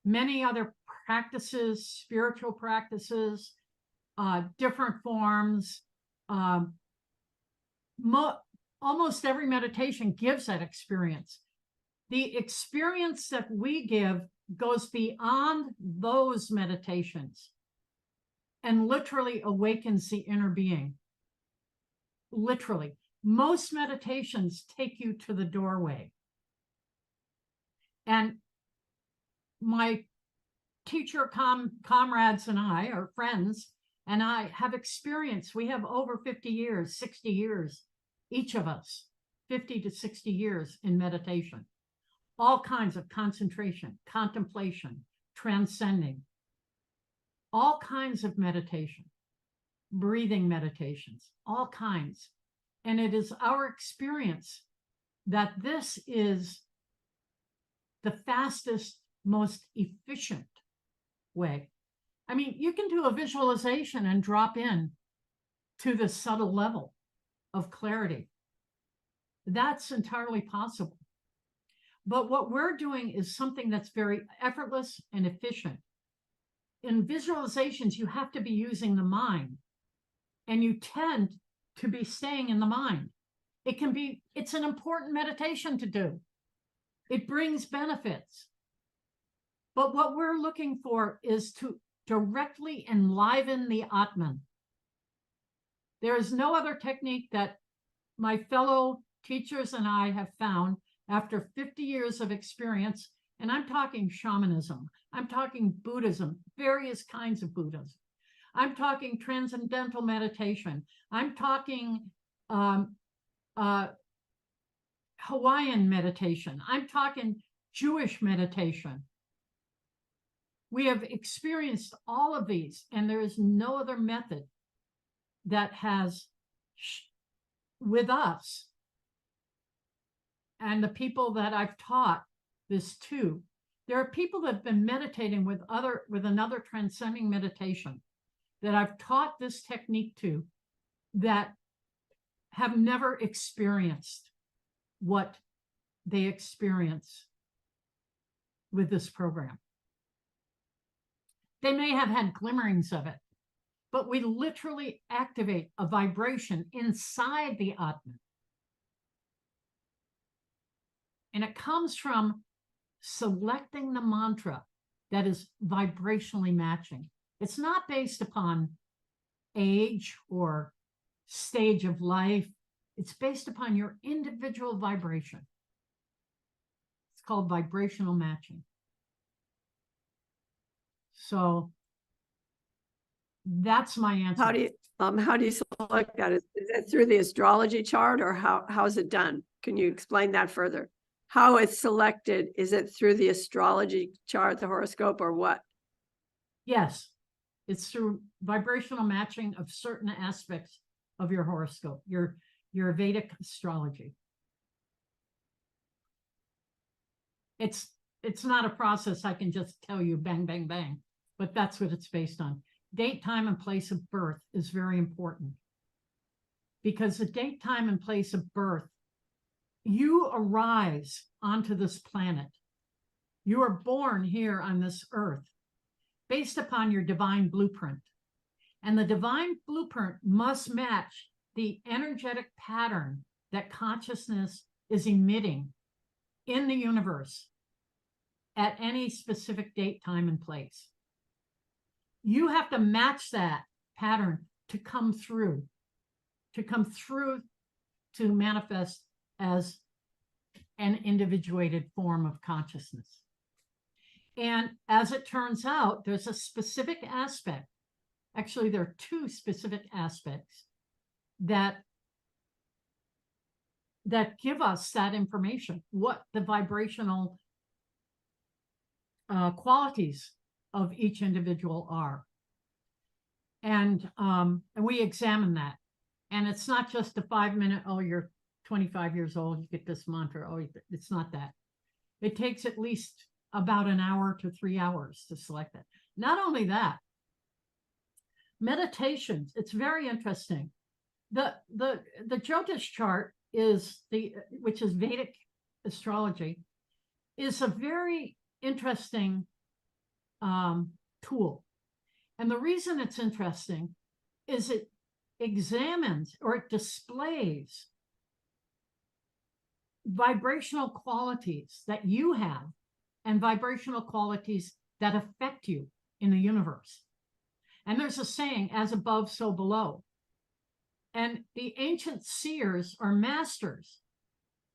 many other practices, spiritual practices, different forms. Almost every meditation gives that experience. The experience that we give goes beyond those meditations and literally awakens the inner being. Literally. Most meditations take you to the doorway. And my teacher comrades and I, our friends, and I have experience. We have over 50 years, 60 years, each of us, 50 to 60 years in meditation. All kinds of concentration, contemplation, transcending, all kinds of meditation, breathing meditations, all kinds. And it is our experience that this is the fastest, most efficient way. I mean, you can do a visualization and drop in to the subtle level of clarity. That's entirely possible. But what we're doing is something that's very effortless and efficient. In visualizations, you have to be using the mind, and you tend to be staying in the mind. It's an important meditation to do. It brings benefits. But what we're looking for is to directly enliven the Atman. There is no other technique that my fellow teachers and I have found after 50 years of experience, and I'm talking shamanism, I'm talking Buddhism, various kinds of Buddhism, I'm talking transcendental meditation, I'm talking Hawaiian meditation, I'm talking Jewish meditation. We have experienced all of these, and there is no other method that has, with us, and the people that I've taught this to, there are people that have been meditating with another transcending meditation that I've taught this technique to, that have never experienced what they experience with this program. They may have had glimmerings of it, but we literally activate a vibration inside the Atman. And it comes from selecting the mantra that is vibrationally matching. It's not based upon age or stage of life. It's based upon your individual vibration. It's called vibrational matching. So that's my answer. How do you select that? Is it through the astrology chart, or how is it done? Can you explain that further? How it's selected? Is it through the astrology chart, the horoscope, or what? Yes, it's through vibrational matching of certain aspects of your horoscope, your Vedic astrology. It's not a process I can just tell you bang, bang, bang, but that's what it's based on. Date, time, and place of birth is very important, because the date, time, and place of birth, you arise onto this planet. You are born here on this earth based upon your divine blueprint. And the divine blueprint must match the energetic pattern that consciousness is emitting in the universe at any specific date, time, and place. You have to match that pattern to come through to manifest as an individuated form of consciousness. And as it turns out, there's a specific aspect. Actually, there are two specific aspects that give us that information, what the vibrational qualities of each individual are. And we examine that. And it's not just a 5-minute, oh, you're 25 years old, you get this mantra. Oh, it's not that. It takes at least about an hour to 3 hours to select it. Not only that, meditations, it's very interesting. The Jyotish chart which is Vedic astrology, is a very interesting tool. And the reason it's interesting is it examines or it displays vibrational qualities that you have and vibrational qualities that affect you in the universe. And there's a saying, as above, so below. And the ancient seers or masters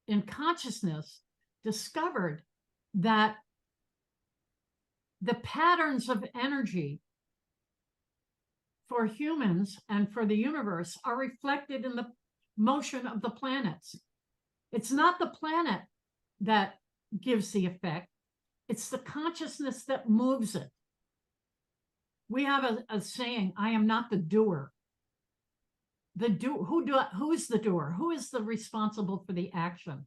in consciousness discovered that the patterns of energy for humans and for the universe are reflected in the motion of the planets. It's not the planet that gives the effect, it's the consciousness that moves it. We have a saying, I am not the doer. Who is the doer? Who is the responsible for the action?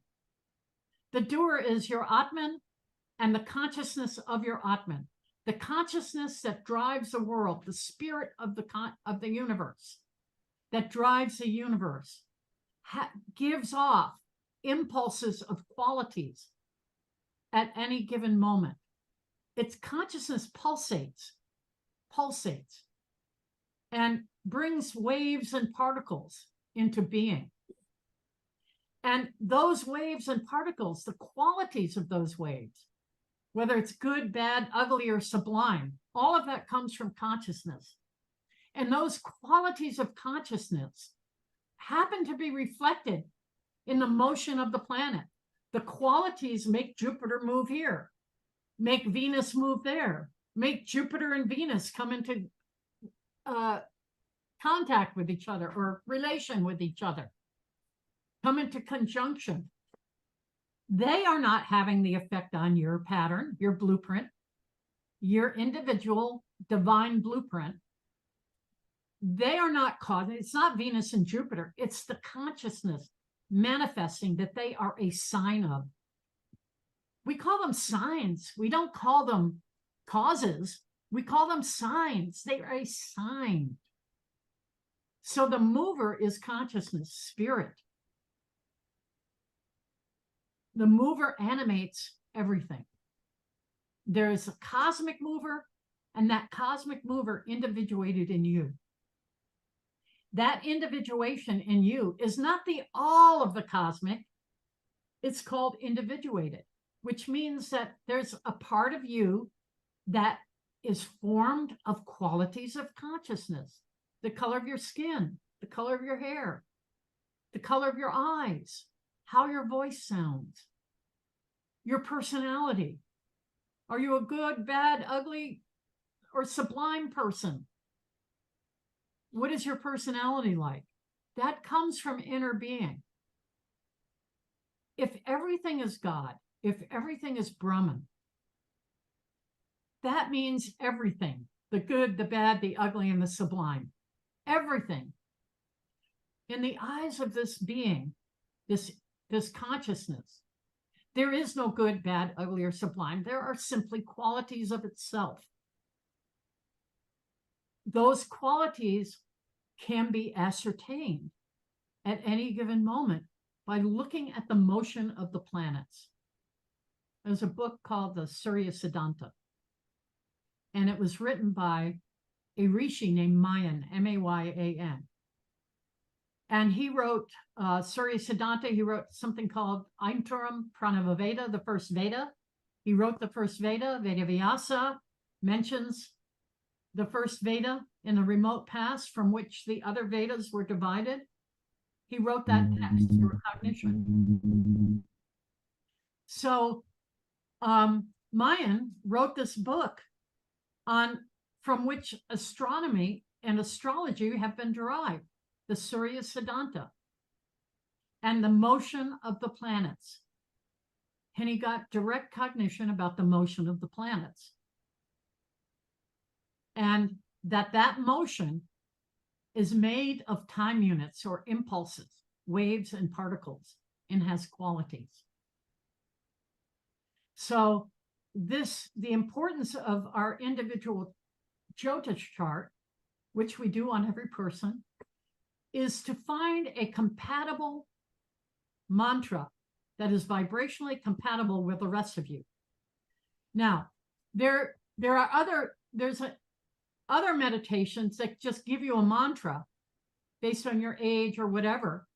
The doer is your Atman and the consciousness of your Atman, the consciousness that drives the world, the spirit of the universe that drives the universe, gives off impulses of qualities at any given moment. Its consciousness pulsates, and brings waves and particles into being. And those waves and particles, the qualities of those waves, whether it's good, bad, ugly, or sublime, all of that comes from consciousness. And those qualities of consciousness happen to be reflected in the motion of the planet. The qualities make Jupiter move here, make Venus move there, make Jupiter and Venus come into contact with each other or relation with each other, come into conjunction. They are not having the effect on your pattern, your blueprint, your individual divine blueprint. They are not causing, it's not Venus and Jupiter, it's the consciousness manifesting that they are a sign of. We call them signs. We don't call them causes. We call them signs. They are a sign. So the mover is consciousness, spirit. The mover animates everything. There is a cosmic mover, and that cosmic mover individuated in you. That individuation in you is not the all of the cosmic. It's called individuated, which means that there's a part of you that is formed of qualities of consciousness. The color of your skin, the color of your hair, the color of your eyes, how your voice sounds, your personality. Are you a good, bad, ugly, or sublime person? What is your personality like? That comes from inner being. If everything is God, if everything is Brahman, that means everything, the good, the bad, the ugly, and the sublime. Everything. In the eyes of this being, this consciousness, there is no good, bad, ugly, or sublime. There are simply qualities of itself. Those qualities can be ascertained at any given moment by looking at the motion of the planets. There's a book called the Surya Siddhanta, and it was written by a rishi named Mayan, M-A-Y-A-N. And he wrote Surya Siddhanta. He wrote something called Ainturam Pranava Veda, the first Veda. He wrote the first Veda. Veda Vyasa mentions the first Veda in the remote past from which the other Vedas were divided. He wrote that text through cognition. So Mayan wrote this book from which astronomy and astrology have been derived, the Surya Siddhanta, and the motion of the planets. And he got direct cognition about the motion of the planets. And that motion is made of time units or impulses, waves and particles, and has qualities. So the importance of our individual Jyotish chart, which we do on every person, is to find a compatible mantra that is vibrationally compatible with the rest of you. Now, there There are other meditations that just give you a mantra based on your age or whatever.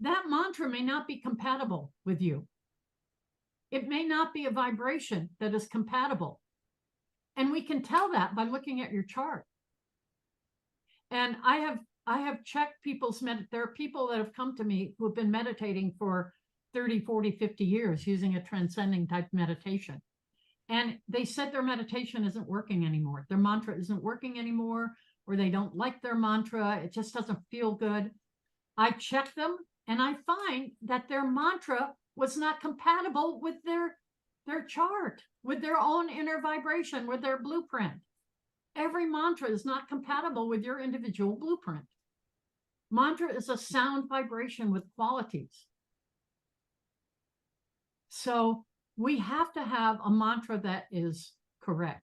That mantra may not be compatible with you. It may not be a vibration that is compatible. And we can tell that by looking at your chart. And I have checked there are people that have come to me who have been meditating for 30, 40, 50 years using a transcending type meditation. And they said their meditation isn't working anymore. Their mantra isn't working anymore, or they don't like their mantra. It just doesn't feel good. I check them and I find that their mantra was not compatible with their chart, with their own inner vibration, with their blueprint. Every mantra is not compatible with your individual blueprint. Mantra is a sound vibration with qualities. So we have to have a mantra that is correct.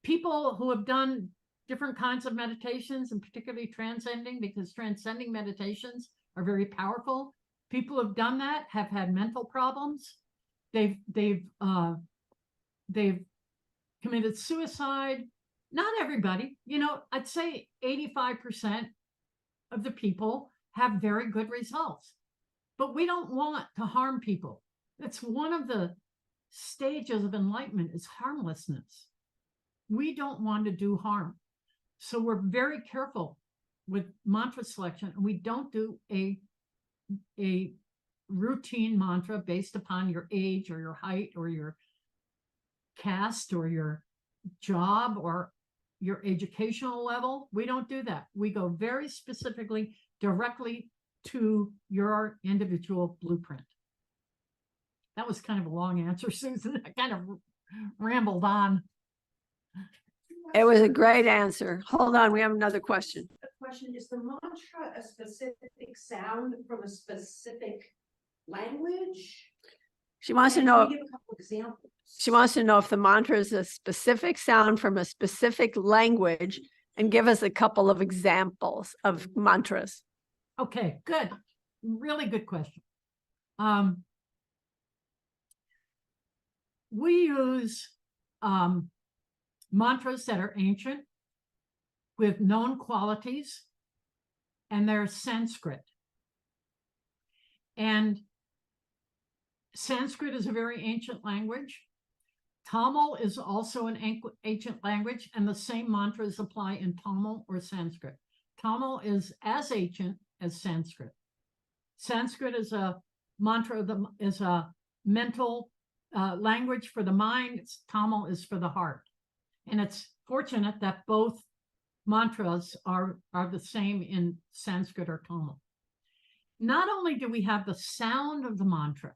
People who have done different kinds of meditations, and particularly transcending, because transcending meditations are very powerful. People who have done that have had mental problems. They've committed suicide. Not everybody, I'd say 85% of the people have very good results, but we don't want to harm people. That's one of the stages of enlightenment, is harmlessness. We don't want to do harm. So we're very careful with mantra selection. We don't do a routine mantra based upon your age or your height or your caste or your job or your educational level. We don't do that. We go very specifically directly to your individual blueprint. That was kind of a long answer, Susan. I kind of rambled on. It was a great answer. Hold on, we have another question. The question is, the mantra a specific sound from a specific language? She wants to And know. can you give a couple examples? She wants to know if the mantra is a specific sound from a specific language, and give us a couple of examples of mantras. Okay, good. Really good question. We use mantras that are ancient with known qualities, and they're Sanskrit. And Sanskrit is a very ancient language. Tamil is also an ancient language, and the same mantras apply in Tamil or Sanskrit. Tamil is as ancient as Sanskrit. Sanskrit is a mantra, is a mental language for the mind. Tamil is for the heart. And it's fortunate that both mantras are the same in Sanskrit or Tamil. Not only do we have the sound of the mantra,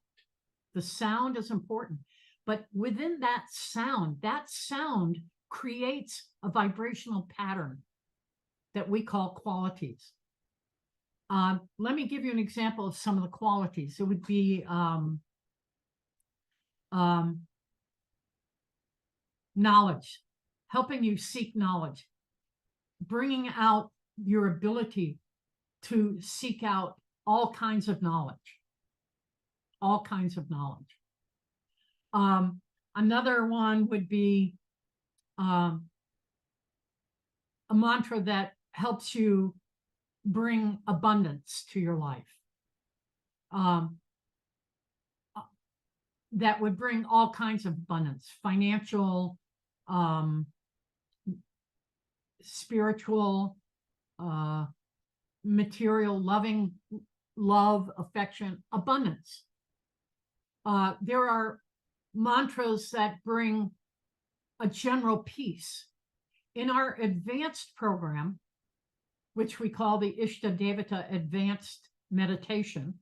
the sound is important, but within that sound creates a vibrational pattern that we call qualities. Let me give you an example of some of the qualities. It would be knowledge, helping you seek knowledge, bringing out your ability to seek out all kinds of knowledge. All kinds of knowledge. Another one would be a mantra that helps you bring abundance to your life. That would bring all kinds of abundance, financial, spiritual, material, loving, love, affection, abundance. There are mantras that bring a general peace. In our advanced program, which we call the Ishta Devata Advanced Meditation,